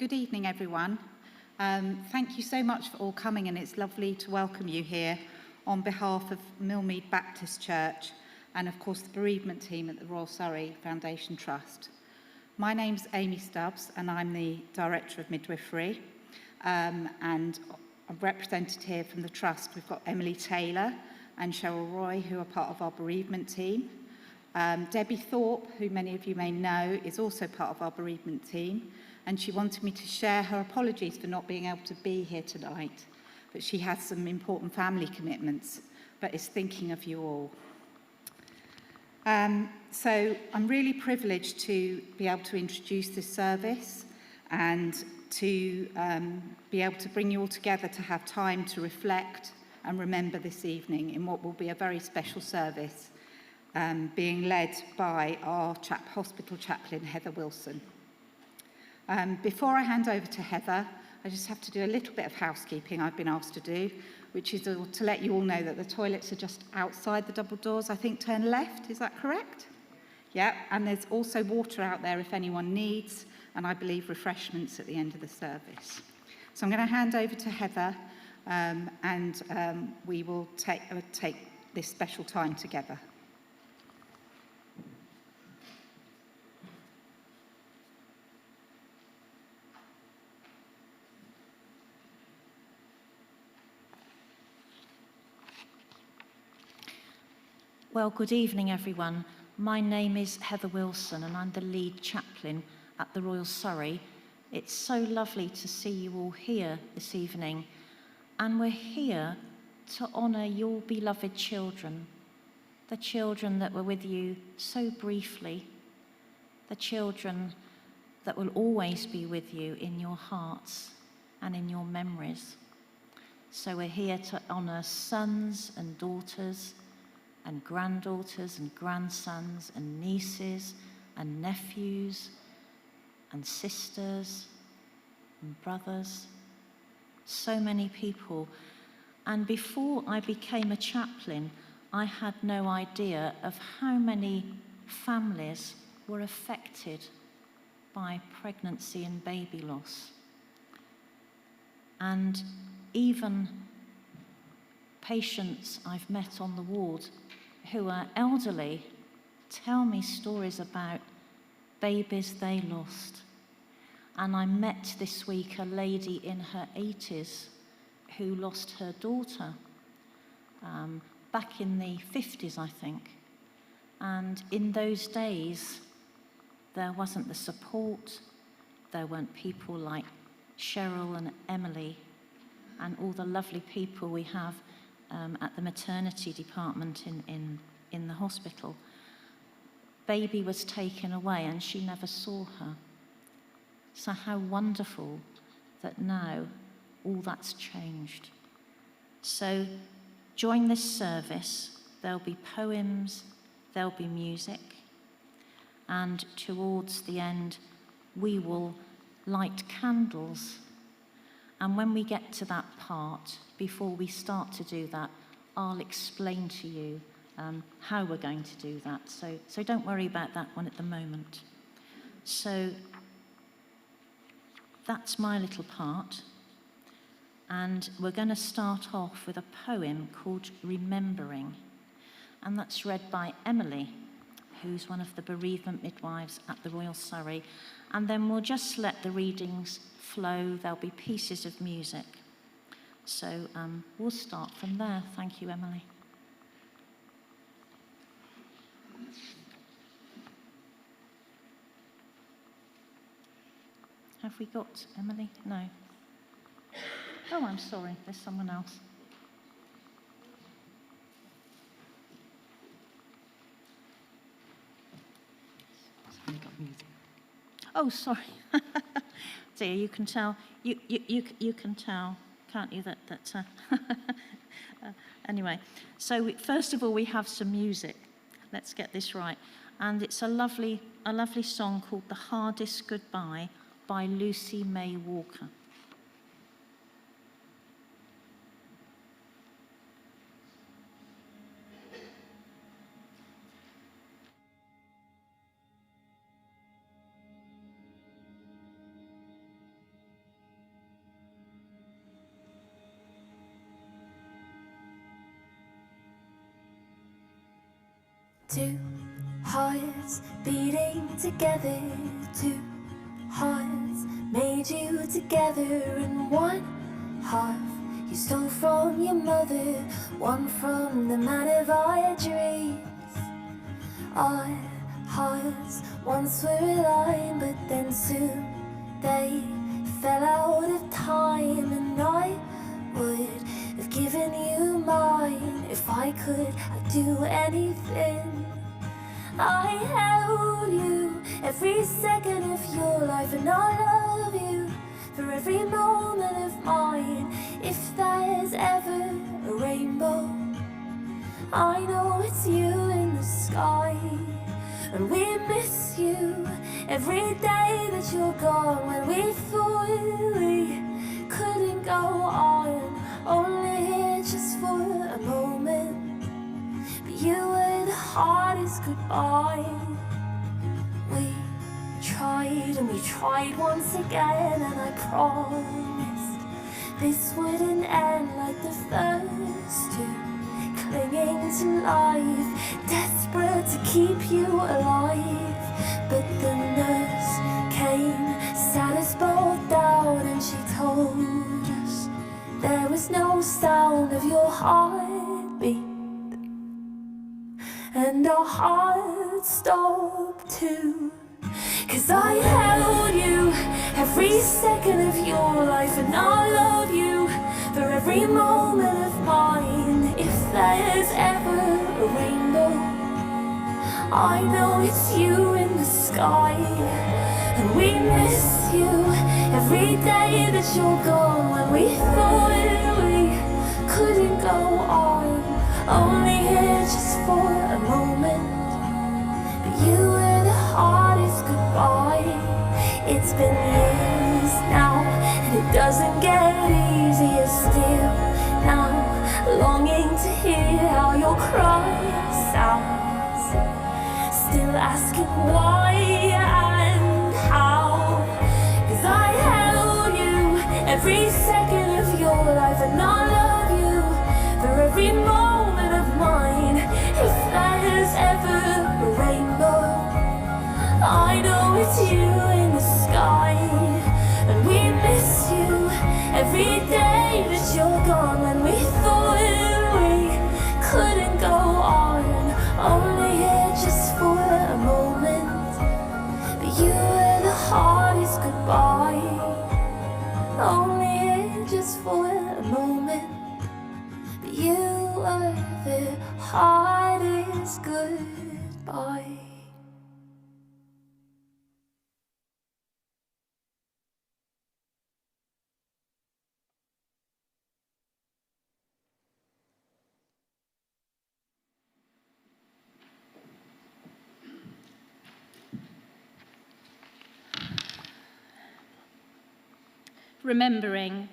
Good evening, everyone. Thank you so much for all coming, and it's lovely to welcome you here on behalf of Millmead Baptist Church and, of course, the bereavement team at the Royal Surrey Foundation Trust. My name's Amy Stubbs, and I'm the Director of Midwifery, and I'm represented here from the Trust. We've got Emily Taylor and Cheryl Roy, who are part of our bereavement team. Debbie Thorpe, who many of you may know, is also part of our bereavement team, and she wanted me to share her apologies for not being able to be here tonight, but she has some important family commitments, but is thinking of you all. So I'm really privileged to be able to introduce this service and to be able to bring you all together to have time to reflect and remember this evening in what will be a very special service, being led by our hospital chaplain, Heather Wilson. Before I hand over to Heather, I just have to do a little bit of housekeeping I've been asked to do, which is to let you all know that the toilets are just outside the double doors. I think turn left, is that correct? Yeah, and there's also water out there if anyone needs, and I believe refreshments at the end of the service. So I'm going to hand over to Heather, and we will take this special time together. Well, good evening, everyone. My name is Heather Wilson, and I'm the lead chaplain at the Royal Surrey. It's so lovely to see you all here this evening, and we're here to honour your beloved children, the children that were with you so briefly, the children that will always be with you in your hearts and in your memories. So we're here to honour sons and daughters, and granddaughters and grandsons and nieces and nephews and sisters and brothers. So many people. And before I became a chaplain, I had no idea of how many families were affected by pregnancy and baby loss. And even patients I've met on the ward who are elderly tell me stories about babies they lost. And I met this week a lady in her 80s who lost her daughter back in the 50s, I think. And in those days, there wasn't the support, there weren't people like Cheryl and Emily and all the lovely people we have at the maternity department in the hospital. Baby was taken away and she never saw her. So how wonderful that now all that's changed. So during this service, there'll be poems, there'll be music, and towards the end, we will light candles. And when we get to that part, before we start to do that, I'll explain to you how we're going to do that. So don't worry about that one at the moment. So that's my little part. And we're going to start off with a poem called Remembering. And that's read by Emily, who's one of the bereavement midwives at the Royal Surrey. And then we'll just let the readings flow. There'll be pieces of music. So we'll start from there. Thank you, Emily. Have we got Emily? No. Oh, I'm sorry. There's someone else. Oh, sorry. Dear, you can tell. You can tell, can't you? That. Anyway, so first of all, we have some music. Let's get this right. And it's a lovely song called "The Hardest Goodbye" by Lucy May Walker. Two hearts beating together, two hearts made you together in one. Half you stole from your mother, one from the man of our dreams. Our hearts once were aligned, but then soon they fell out of time. And I would have given you mine if I could. I'd do anything. I held you every second of your life, and I love you for every moment of mine. If there's ever a rainbow, I know it's you in the sky. And we miss you every day that you're gone. When we thought we couldn't go on, only here just for a moment. But you were the hardest goodbye. We tried and we tried once again, and I promised this wouldn't end like the first two. Clinging to life, desperate to keep you alive. But the nurse came, sat us both down, and she told us there was no sound of your heartbeat. And our hearts stopped too. 'Cause I held you every second of your life, and I love you for every moment of mine. If there's ever a rainbow, I know it's you in the sky. And we miss you every day that you're gone. When we thought we couldn't go on, only here just for a moment. But you were the hardest goodbye. It's been years now, and it doesn't get easier still. Now, longing to hear how your cry sounds, still asking why and how. 'Cause I held you every second of your life, and I love you for every moment of mine. If there's ever a rainbow, I know it's you in the sky. And we miss you every day that you're gone. When we thought we couldn't go on, only here just for a moment. But you were the hardest goodbye. Only here just for a moment. But you were the hardest goodbye. Remembering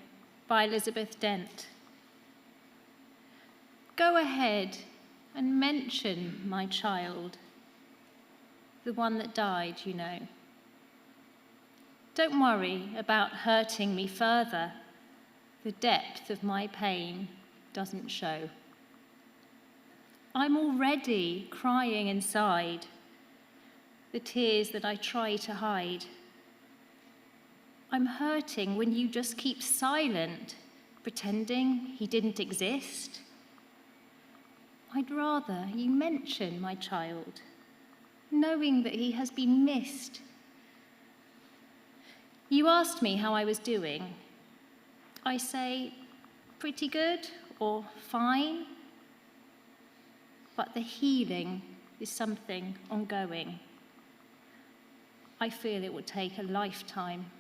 by Elizabeth Dent. Go ahead and mention my child, the one that died, you know. Don't worry about hurting me further. The depth of my pain doesn't show. I'm already crying inside, the tears that I try to hide. I'm hurting when you just keep silent, pretending he didn't exist. I'd rather you mention my child, knowing that he has been missed. You asked me how I was doing. I say, pretty good or fine. But the healing is something ongoing. I feel it would take a lifetime.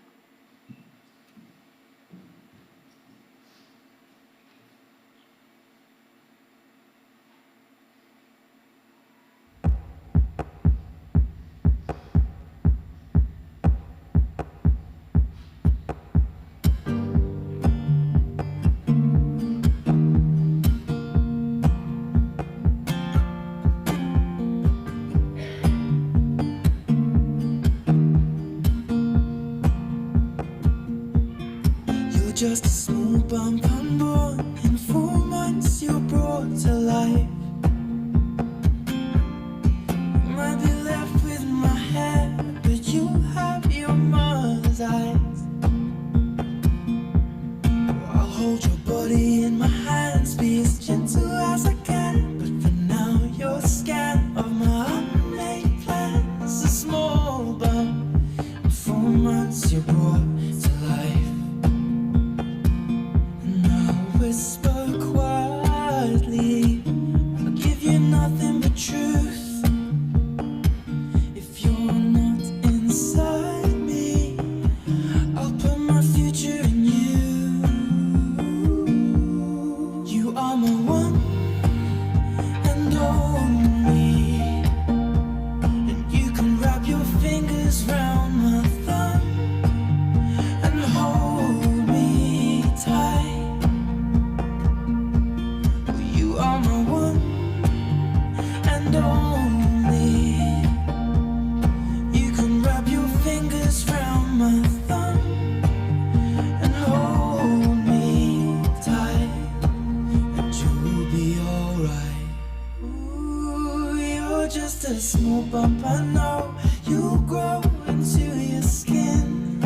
just a small bump. I know you'll grow into your skin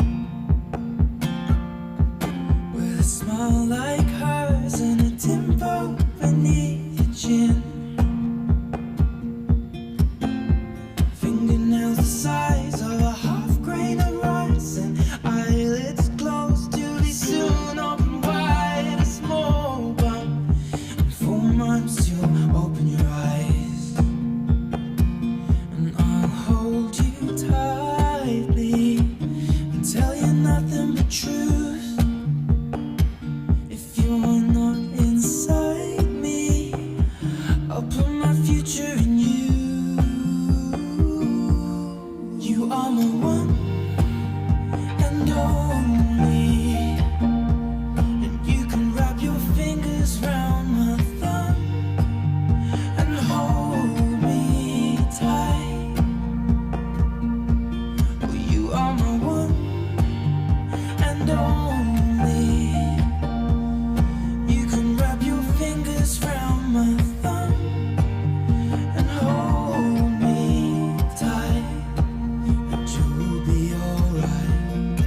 with a smile like hers and a dimple beneath your chin. Fingernails the size of a half grain of rice and eyelids closed to be soon open wide. A small bump. In 4 months you'll open your eyes and I'll hold you tightly and tell you nothing but truth. If you're not inside me, I'll put my future in you. You are my one and only, and you can wrap your fingers round my thumb and hold me tight. Oh, you are my one and only. You can wrap your fingers round my thumb and hold me tight, and you'll be alright.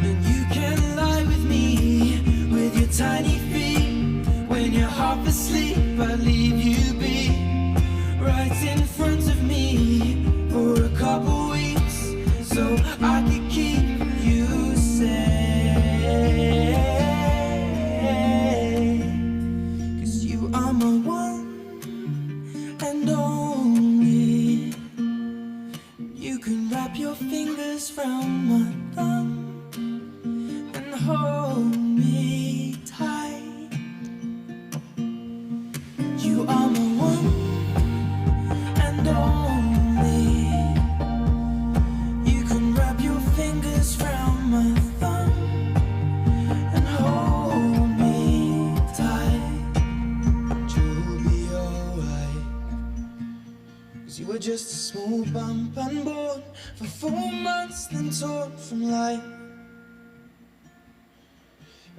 And you can lie with me with your tiny feet. When you're half asleep, I leave you be right in front of me for a couple weeks, so I could keep you safe. 'Cause you are my one and only. You can wrap your fingers round my thumb and hold me tight. You are my one and only. You can wrap your fingers round my thumb and hold me tight. You'll be alright. 'Cause you were just a small bump unborn for 4 months, then torn from life.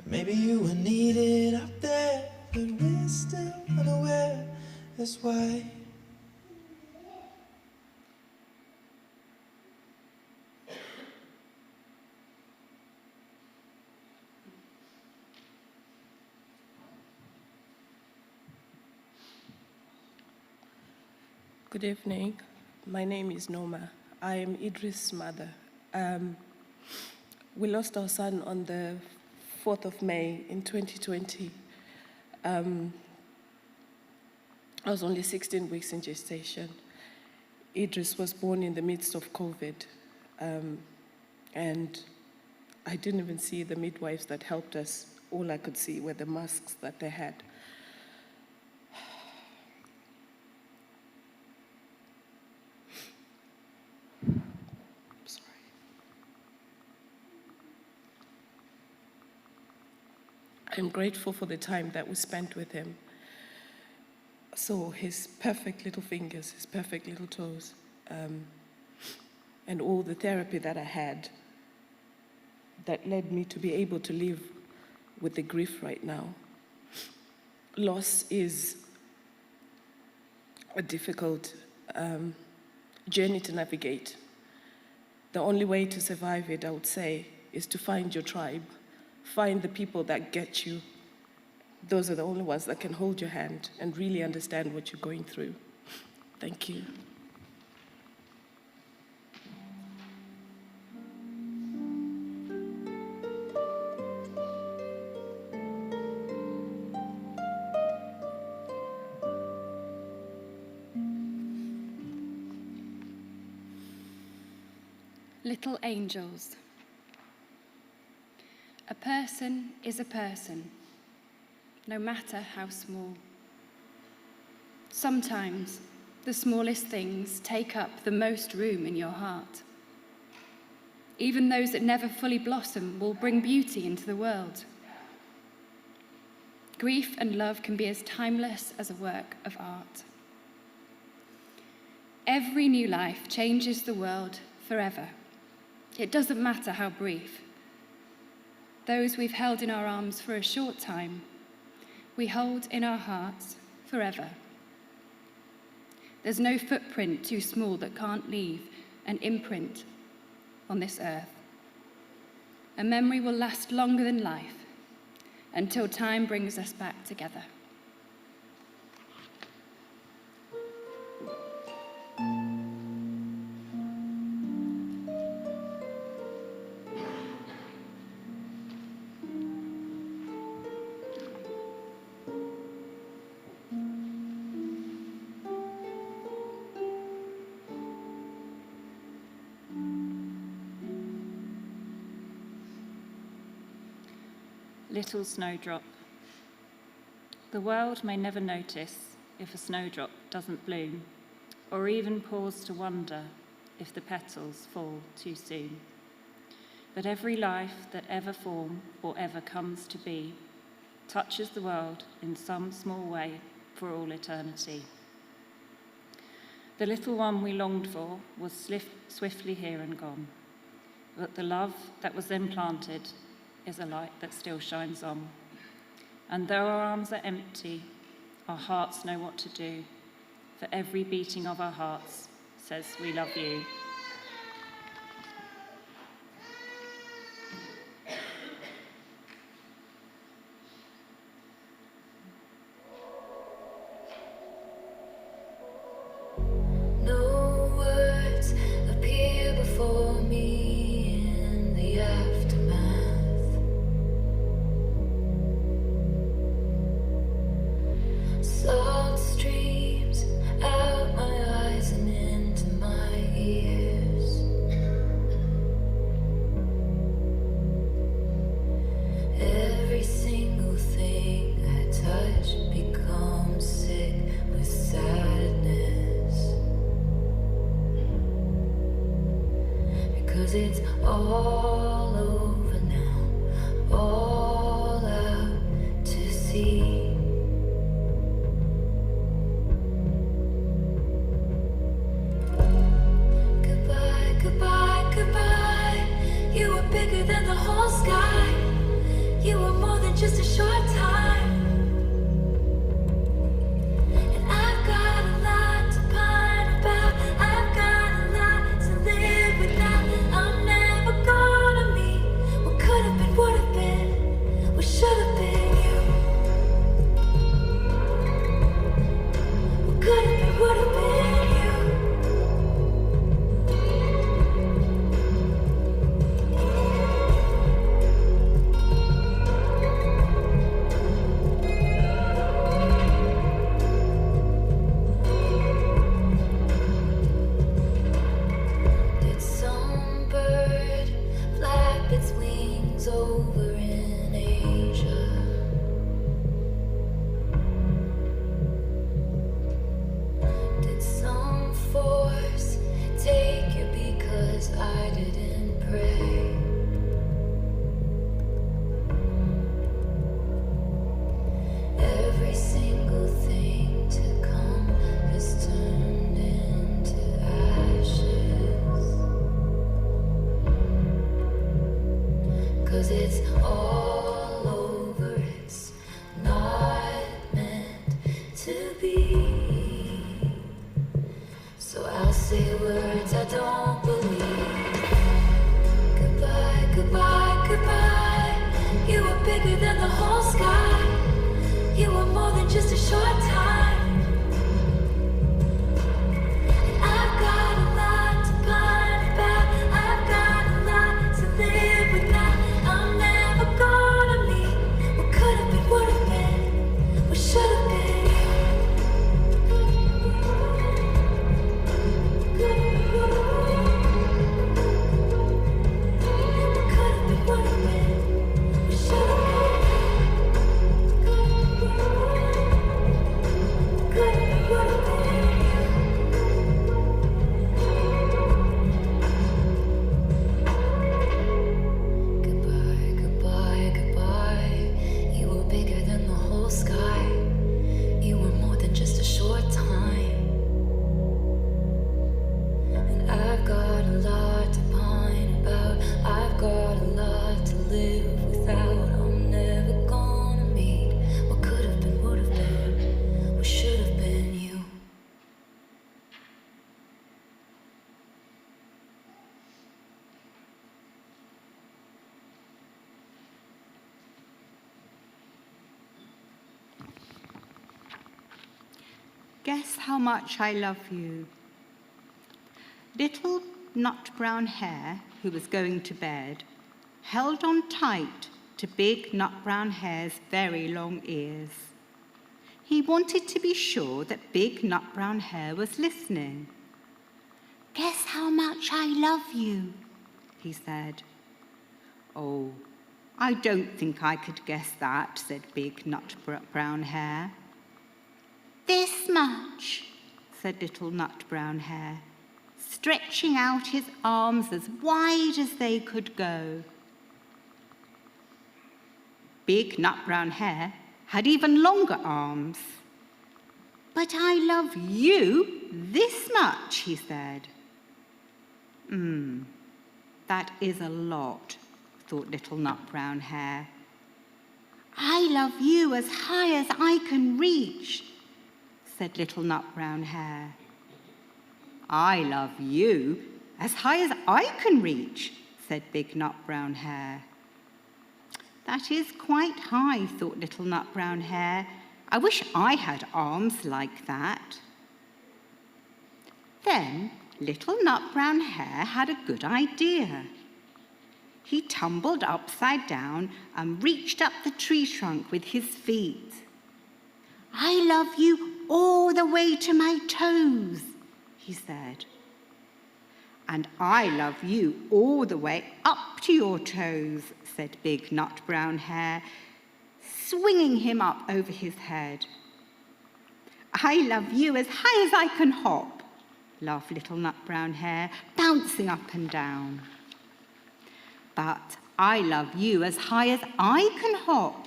Maybe you were needed up there, but we're still unaware. That's why. Good evening. My name is Noma. I am Idris' mother. We lost our son on the 4th of May in 2020. I was only 16 weeks in gestation. Idris was born in the midst of COVID, and I didn't even see the midwives that helped us. All I could see were the masks that they had. I'm grateful for the time that we spent with him. So his perfect little fingers, his perfect little toes, and all the therapy that I had that led me to be able to live with the grief right now. Loss is a difficult journey to navigate. The only way to survive it, I would say, is to find your tribe. Find the people that get you. Those are the only ones that can hold your hand and really understand what you're going through. Thank you. Little angels. A person is a person, no matter how small. Sometimes the smallest things take up the most room in your heart. Even those that never fully blossom will bring beauty into the world. Grief and love can be as timeless as a work of art. Every new life changes the world forever. It doesn't matter how brief. Those we've held in our arms for a short time, we hold in our hearts forever. There's no footprint too small that can't leave an imprint on this earth. A memory will last longer than life until time brings us back together. Little snowdrop. The world may never notice if a snowdrop doesn't bloom, or even pause to wonder if the petals fall too soon. But every life that ever formed or ever comes to be touches the world in some small way for all eternity. The little one we longed for was swiftly here and gone, but the love that was then planted is a light that still shines on. And though our arms are empty, our hearts know what to do, for every beating of our hearts says we love you. No words appear before me in the aftermath. Salt streams out my eyes and into my ears. Every single thing I touch becomes sick with sadness, because it's all over now, all out to sea. Goodbye, goodbye, goodbye. You were bigger than the whole sky. You were more than just a short time. And I've got a lot to pine about. I've got a lot to live without. I'm never gonna meet what could have been, would have been, what should have been you. What could have been, would have been you. Did some bird flap its wings over in Asia? Did some force take you because I didn't pray? Every single thing to come has turned into ashes, 'cause it's all over, it's not meant to be. So I'll say words I don't believe. Goodbye, goodbye, goodbye. You were bigger than the whole sky. You were more than just a short time. And I've got a lot to pine about. I've got a lot to live without. I'm never gonna meet what could have been, would have been, what should have been. What could have been, would have been, what should have been. Guess how much I love you. Little Nut Brown Hare, who was going to bed, held on tight to Big Nut Brown Hare's very long ears. He wanted to be sure that Big Nut Brown Hare was listening. Guess how much I love you, he said. Oh, I don't think I could guess that, said Big Nut Brown Hare. This much, said Little Nut Brown Hare, stretching out his arms as wide as they could go. Big Nut Brown Hare had even longer arms. But I love you this much, he said. That is a lot, thought Little Nut Brown Hare. I love you as high as I can reach, said Little Nut Brown Hare. I love you as high as I can reach, said Big Nut Brown Hare. That is quite high, thought Little Nut Brown Hare. I wish I had arms like that. Then Little Nut Brown Hare had a good idea. He tumbled upside down and reached up the tree trunk with his feet. I love you all the way to my toes, he said. And I love you all the way up to your toes, said Big Nut Brown Hare, swinging him up over his head. I love you as high as I can hop, laughed Little Nut Brown Hare, bouncing up and down. But I love you as high as I can hop,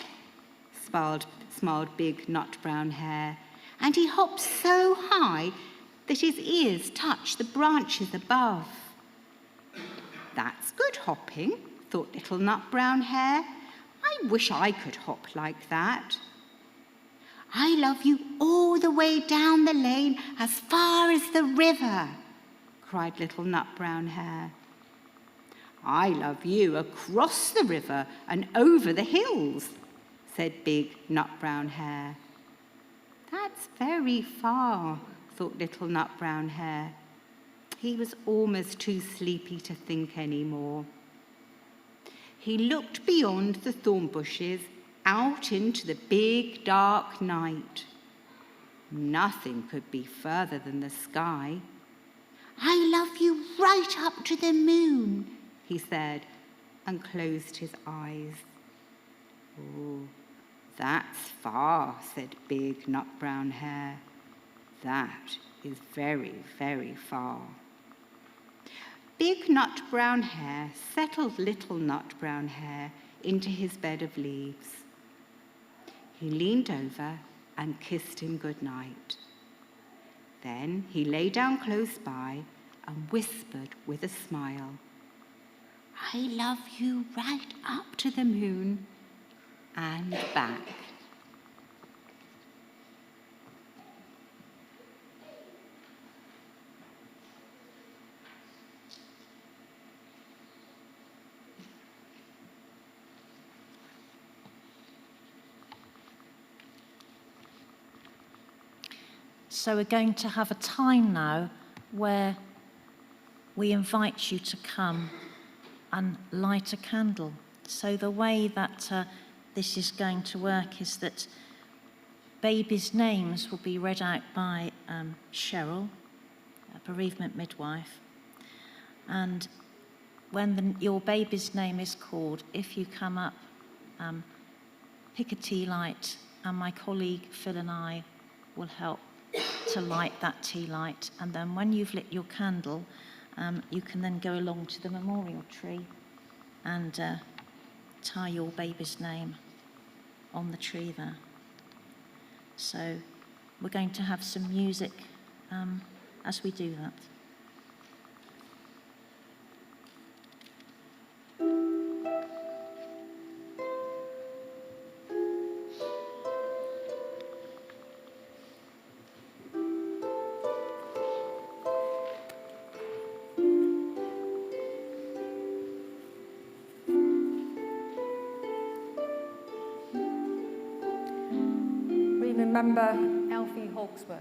smiled Big Nut Brown Hare, and he hopped so high that his ears touched the branches above. That's good hopping, thought Little Nut Brown Hare. I wish I could hop like that. I love you all the way down the lane as far as the river, cried Little Nut Brown Hare. I love you across the river and over the hills, said Big Nut Brown Hare. That's very far, thought Little Nut Brown Hare. He was almost too sleepy to think any more. He looked beyond the thorn bushes out into the big dark night. Nothing could be further than the sky. I love you right up to the moon, he said, and closed his eyes. Oh, that's far, said Big Nut Brown Hare. That is very, very far. Big Nut Brown Hare settled Little Nut Brown Hare into his bed of leaves. He leaned over and kissed him good night. Then he lay down close by and whispered with a smile, I love you right up to the moon and back. So we're going to have a time now where we invite you to come and light a candle. So the way that this is going to work is that babies' names will be read out by Cheryl, a bereavement midwife. And when your baby's name is called, if you come up, pick a tea light, and my colleague Phil and I will help to light that tea light. And then when you've lit your candle, you can then go along to the memorial tree and tie your baby's name on the tree there. So we're going to have some music as we do that. Remember Alfie Hawksworth.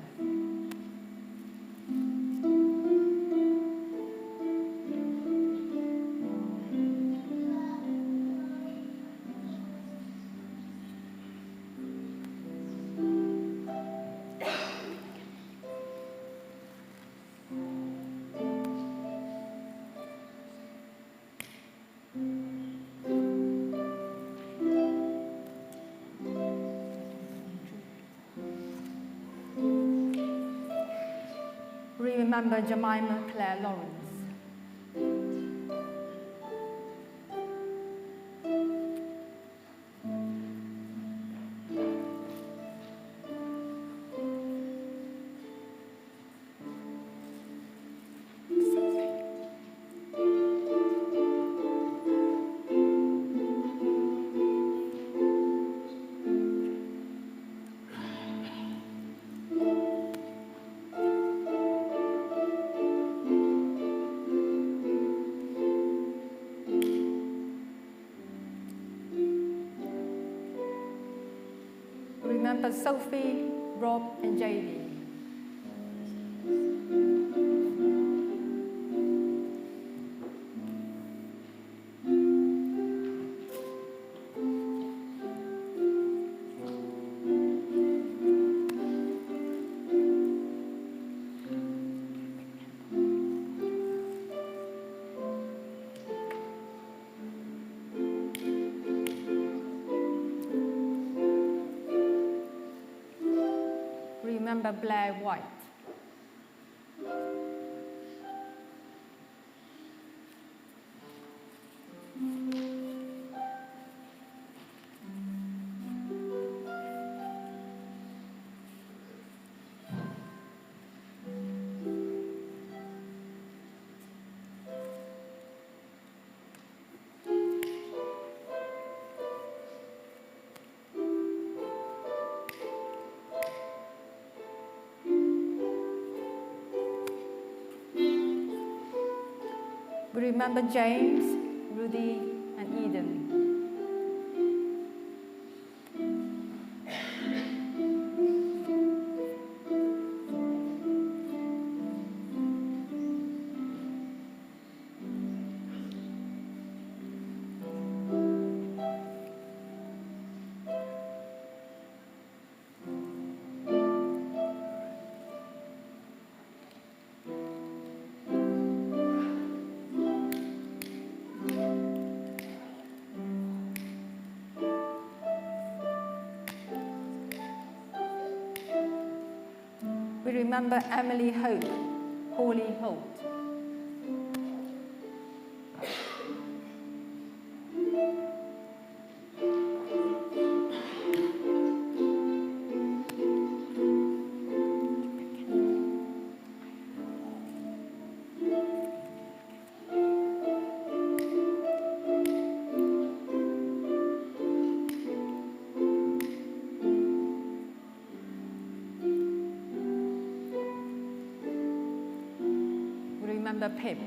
remember Jemima Claire Lawrence. Remember Sophie, Rob, and JD. Remember Blair White. We remember James, Rudy, and Eden. We remember Emily Hope, Hawley Holt. Remember Pip.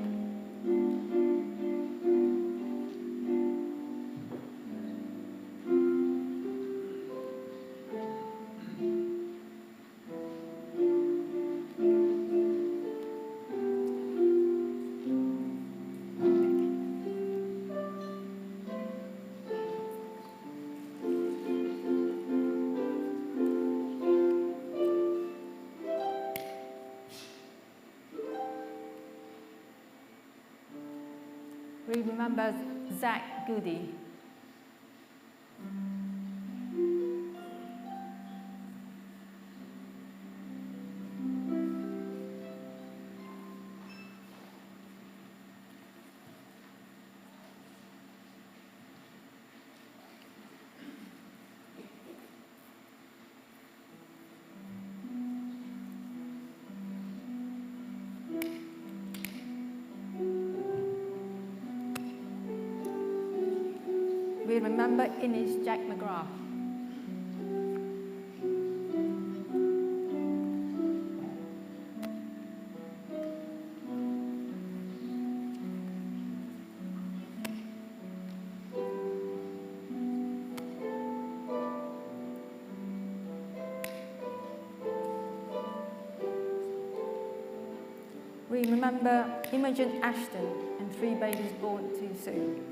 Remember Zach Goody. We remember Ines Jack McGrath. We remember Imogen Ashton and 3 babies born too soon.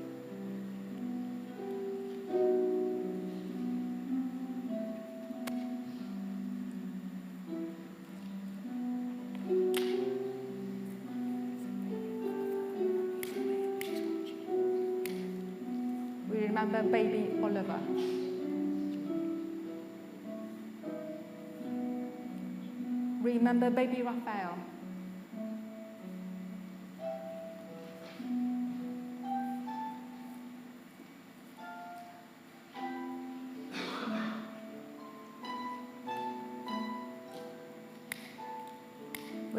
We remember baby Oliver. Remember baby Raphael.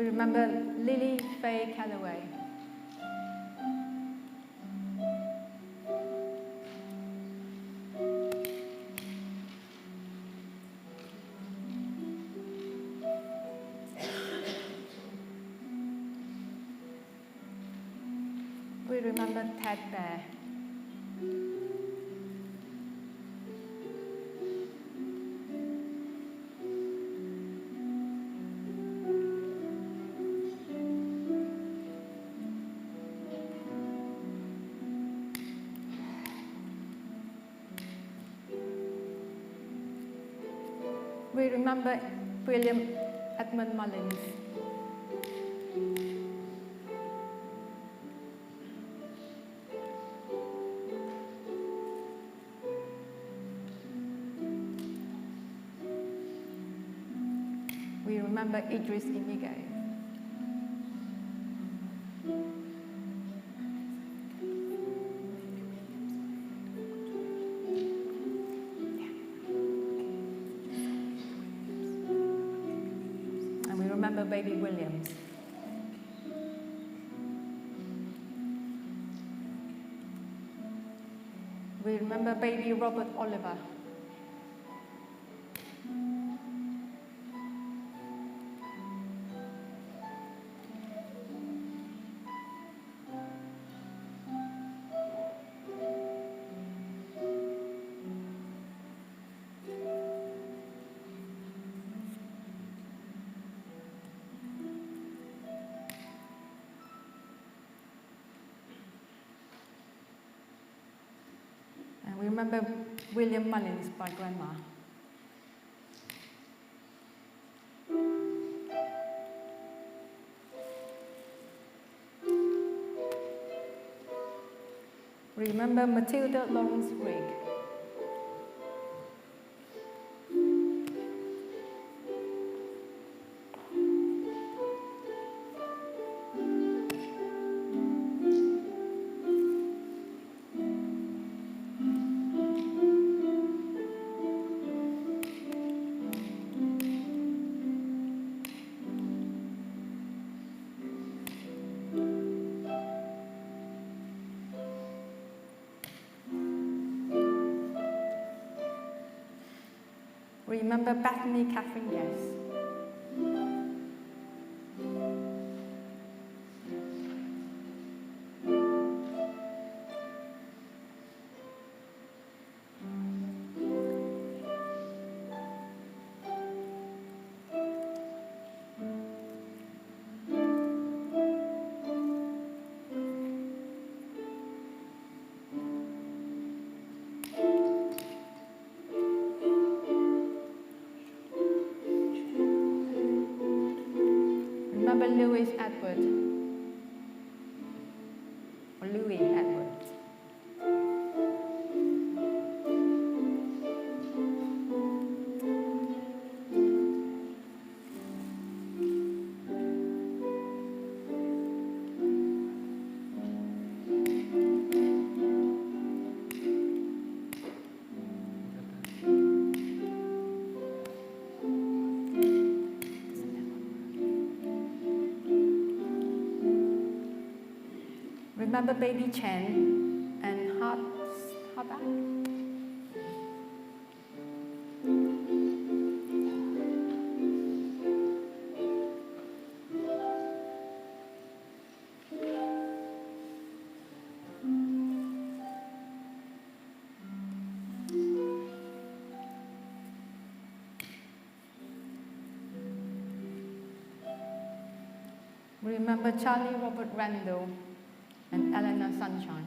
We remember Lily Faye Calloway. We remember Ted Bear. We remember William Edmund Mullins. We remember Idris Inigo. And we remember baby Williams. We remember baby Robert Oliver. And we remember William Mullins by Grandma. We remember Matilda Lawrence Rigg. Remember Bethany Catherine Guest. Remember Louis Edward, or Louis Edward. Remember baby Chen and Hardback? Remember Charlie Robert Randall and Eleanor Sunshine.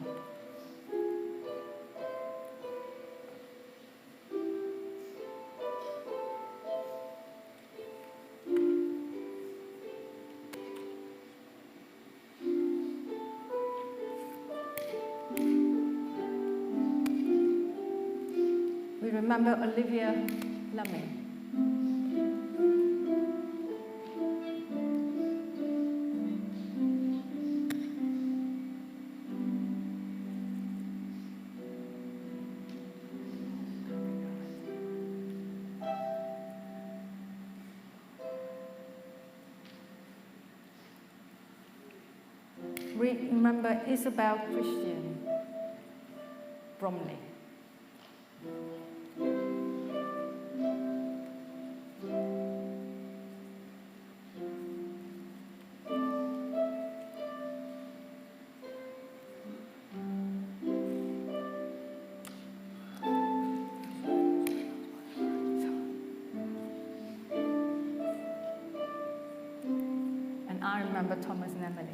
We remember Olivia Lumming. Remember Isabel Christian Bromley. And I remember Thomas and Emily.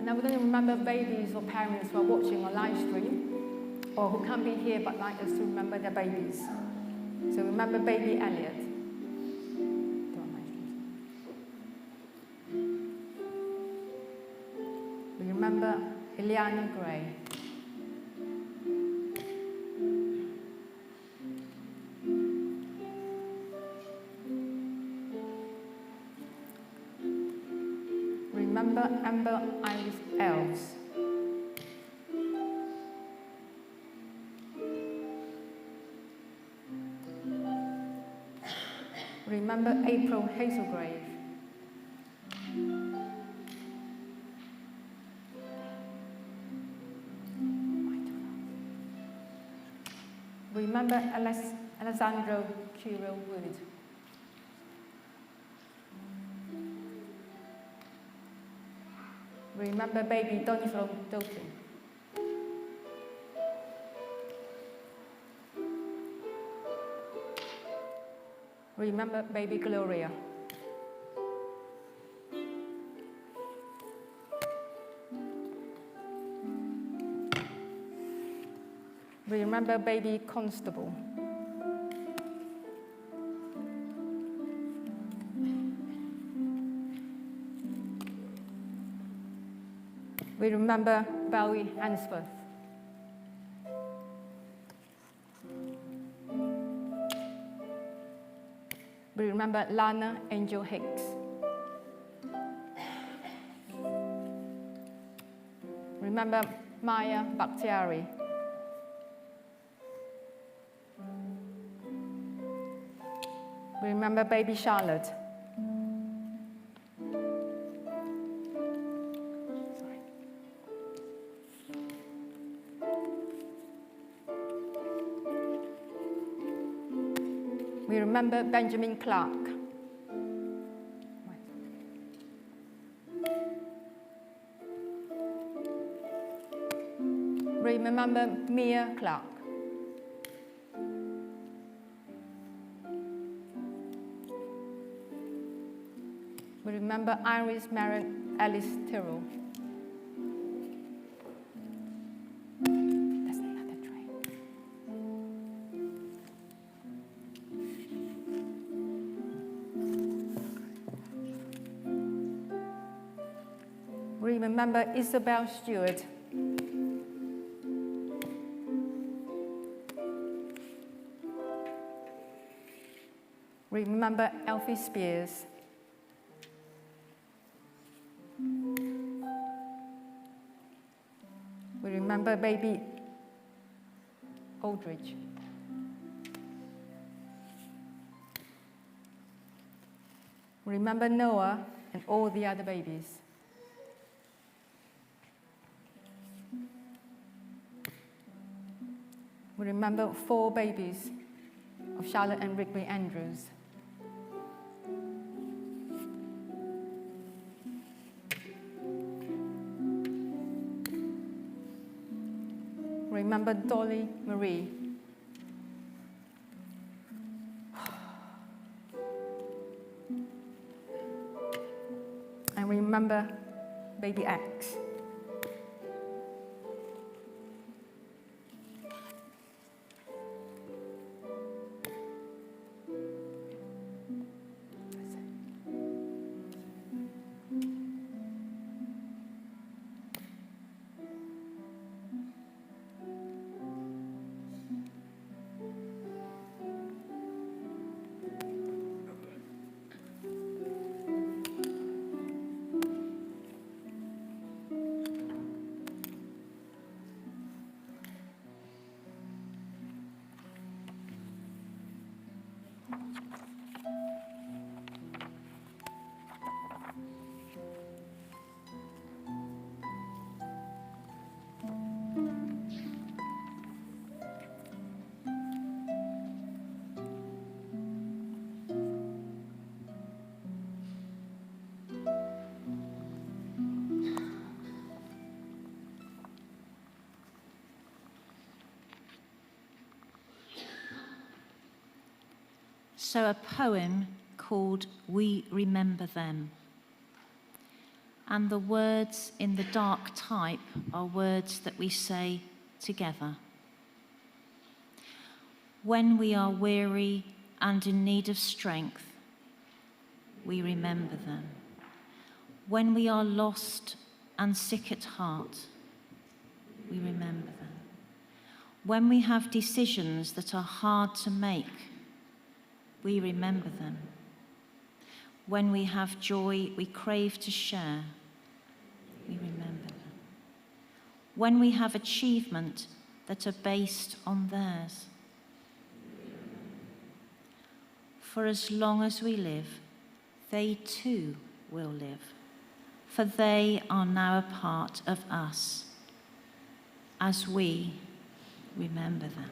Now we're going to remember babies or parents who are watching on live stream or who can't be here but like us to remember their babies. So remember baby Elliot. We remember Ileana Gray. Remember Amber Iris Elves. Remember April Hazelgrave. Remember Alessandro Kirill Wood. Remember baby Doniflo Doughty. Remember baby Gloria. Remember baby Constable. We remember Bowie Hansworth. We remember Lana Angel Hicks. Remember Maya Bakhtiari. We remember baby Charlotte. We remember Benjamin Clark. We remember Mia Clark. We remember Iris Marion Alice Tyrrell. That's another train. We remember Isabel Stewart. We remember Elfie Spears. We remember baby Aldridge. We remember Noah and all the other babies. We remember 4 babies of Charlotte and Rigby Andrews. Remember Dolly Marie. And remember baby X. So a poem called We Remember Them. And the words in the dark type are words that we say together. When we are weary and in need of strength, we remember them. When we are lost and sick at heart, we remember them. When we have decisions that are hard to make, we remember them. When we have joy we crave to share, we remember them. When we have achievement that are based on theirs. For as long as we live, they too will live, for they are now a part of us, as we remember them.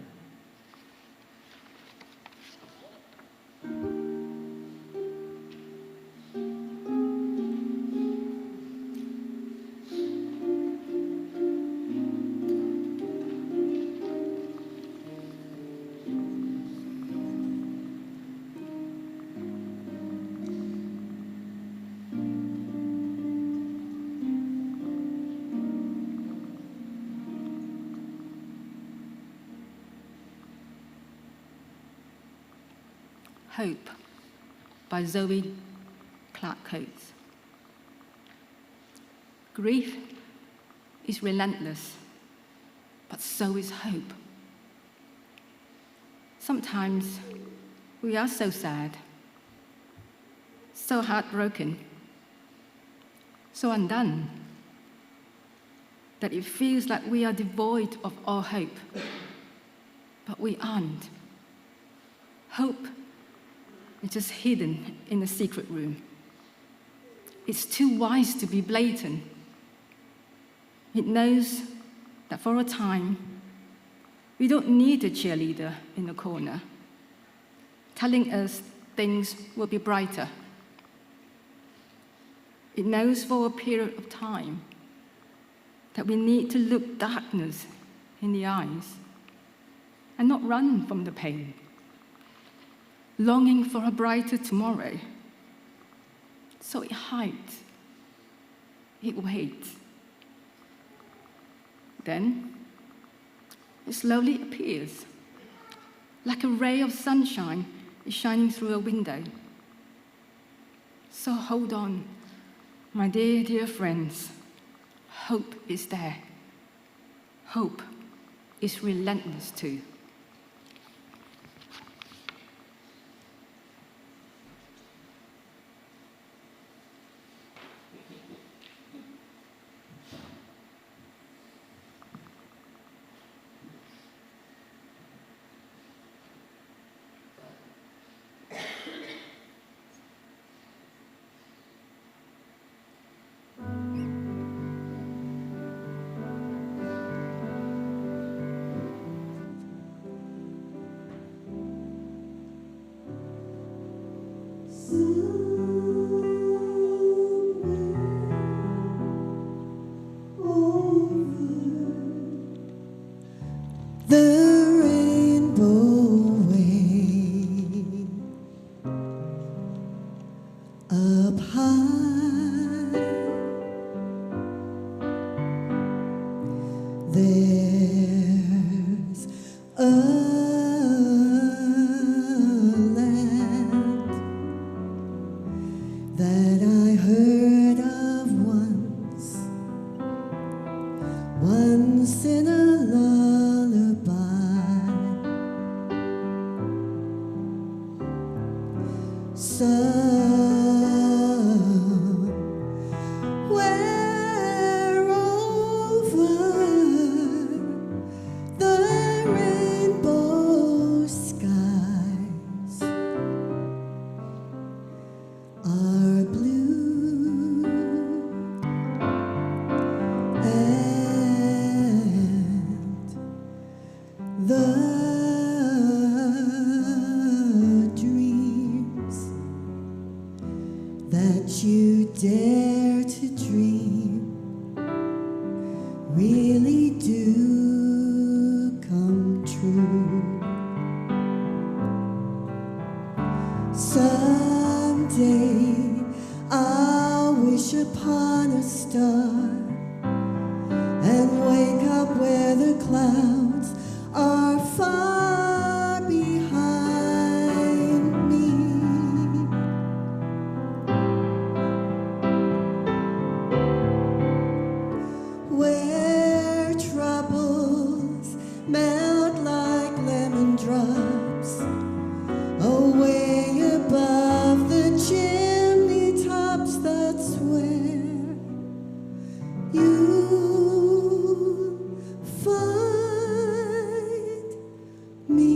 Hope by Zoe Clark Coates. Grief is relentless, but so is hope. Sometimes we are so sad, so heartbroken, so undone, that it feels like we are devoid of all hope. But we aren't. Hope is just hidden in a secret room. It's too wise to be blatant. It knows that for a time, we don't need a cheerleader in the corner telling us things will be brighter. It knows for a period of time that we need to look darkness in the eyes and not run from the pain, longing for a brighter tomorrow. So it hides, it waits. Then it slowly appears, like a ray of sunshine is shining through a window. So hold on, my dear, dear friends. Hope is there. Hope is relentless too. The rainbow way up high, there's a land that I heard of once in a lullaby. Somewhere over the rainbow skies, you dare to dream really do come true. Someday I'll wish upon a star and wake up where the clouds are far behind me. Where troubles melt like lemon drops away above the chimney tops, that's where you'll find me.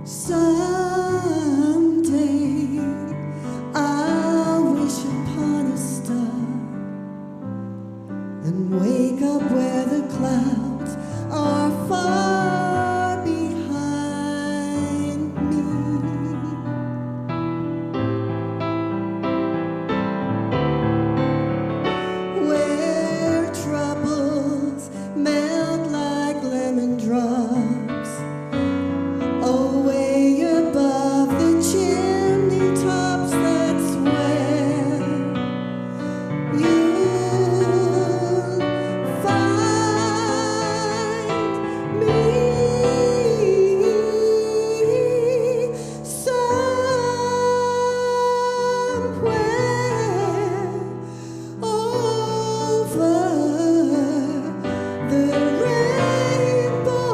Someday I'll wish upon a star and wake up where the clouds are far behind me. Where troubles melt like lemon drops away above the chimney tops, that's where you'll find me. Somewhere over the rainbow,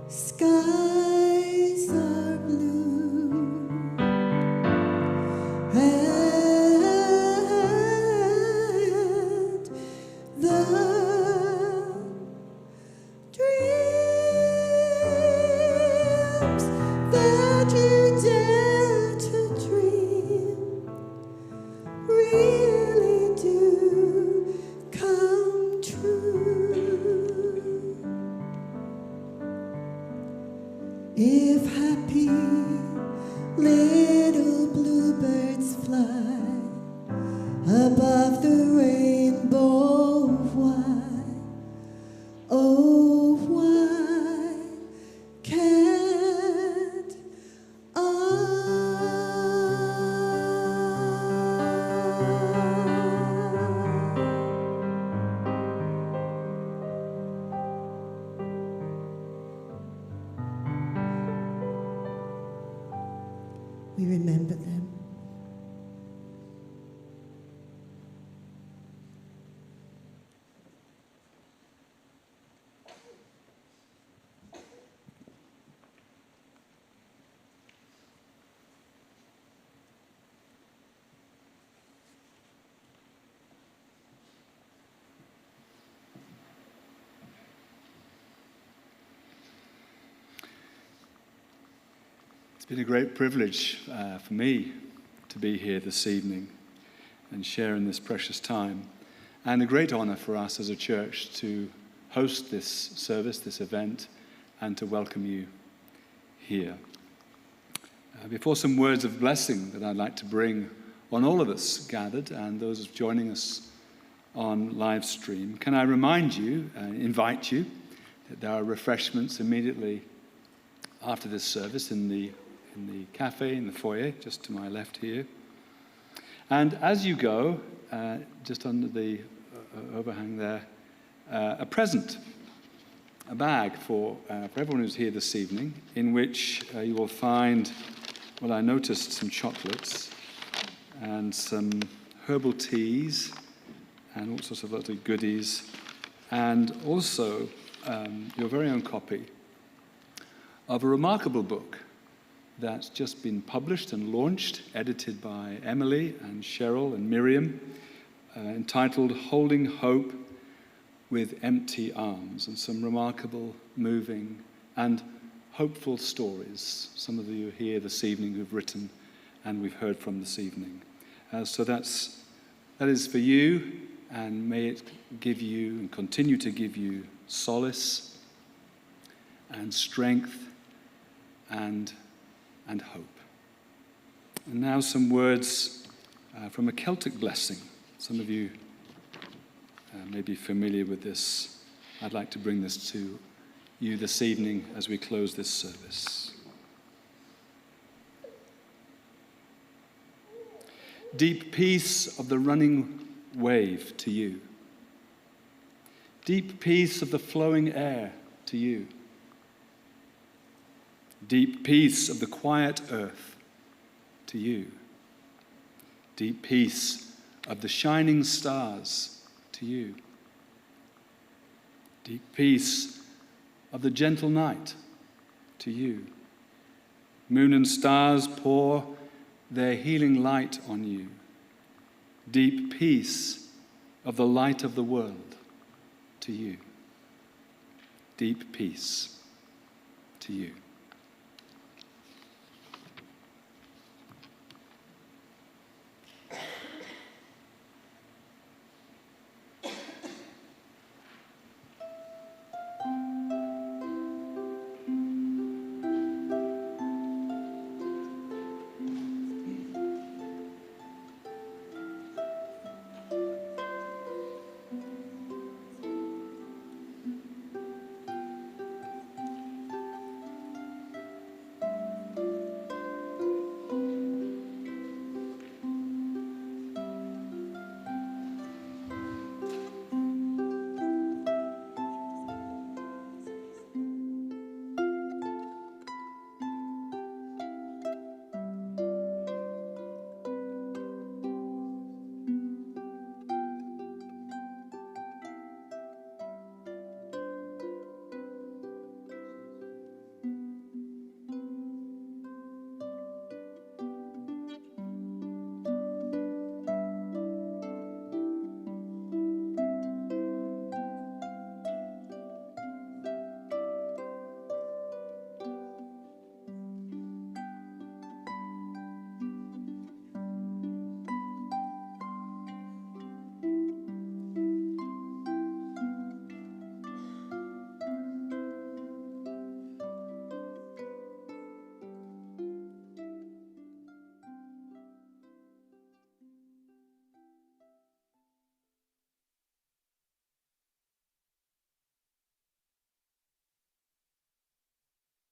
skies are blue and the dreams that you dare to dream really do come true. If happy little bluebirds fly above the rainbow, why, oh why can't I? We remember them. It's been a great privilege for me to be here this evening and share in this precious time, and a great honor for us as a church to host this service, this event, and to welcome you here. Before some words of blessing that I'd like to bring on all of us gathered and those joining us on live stream, can I remind you, invite you, that there are refreshments immediately after this service in the cafe, in the foyer, just to my left here. And as you go, just under the overhang there, a present, a bag for everyone who's here this evening, in which you will find, well, I noticed some chocolates and some herbal teas and all sorts of lovely goodies, and also your very own copy of a remarkable book that's just been published and launched, edited by Emily and Cheryl and Miriam, entitled Holding Hope with Empty Arms, and some remarkable, moving and hopeful stories. Some of you here this evening who've written and we've heard from this evening. So that is for you, and may it give you and continue to give you solace and strength and hope. And now some words from a Celtic blessing. Some of you may be familiar with this. I'd like to bring this to you this evening as we close this service. Deep peace of the running wave to you. Deep peace of the flowing air to you. Deep peace of the quiet earth to you. Deep peace of the shining stars to you. Deep peace of the gentle night to you. Moon and stars pour their healing light on you. Deep peace of the light of the world to you. Deep peace to you.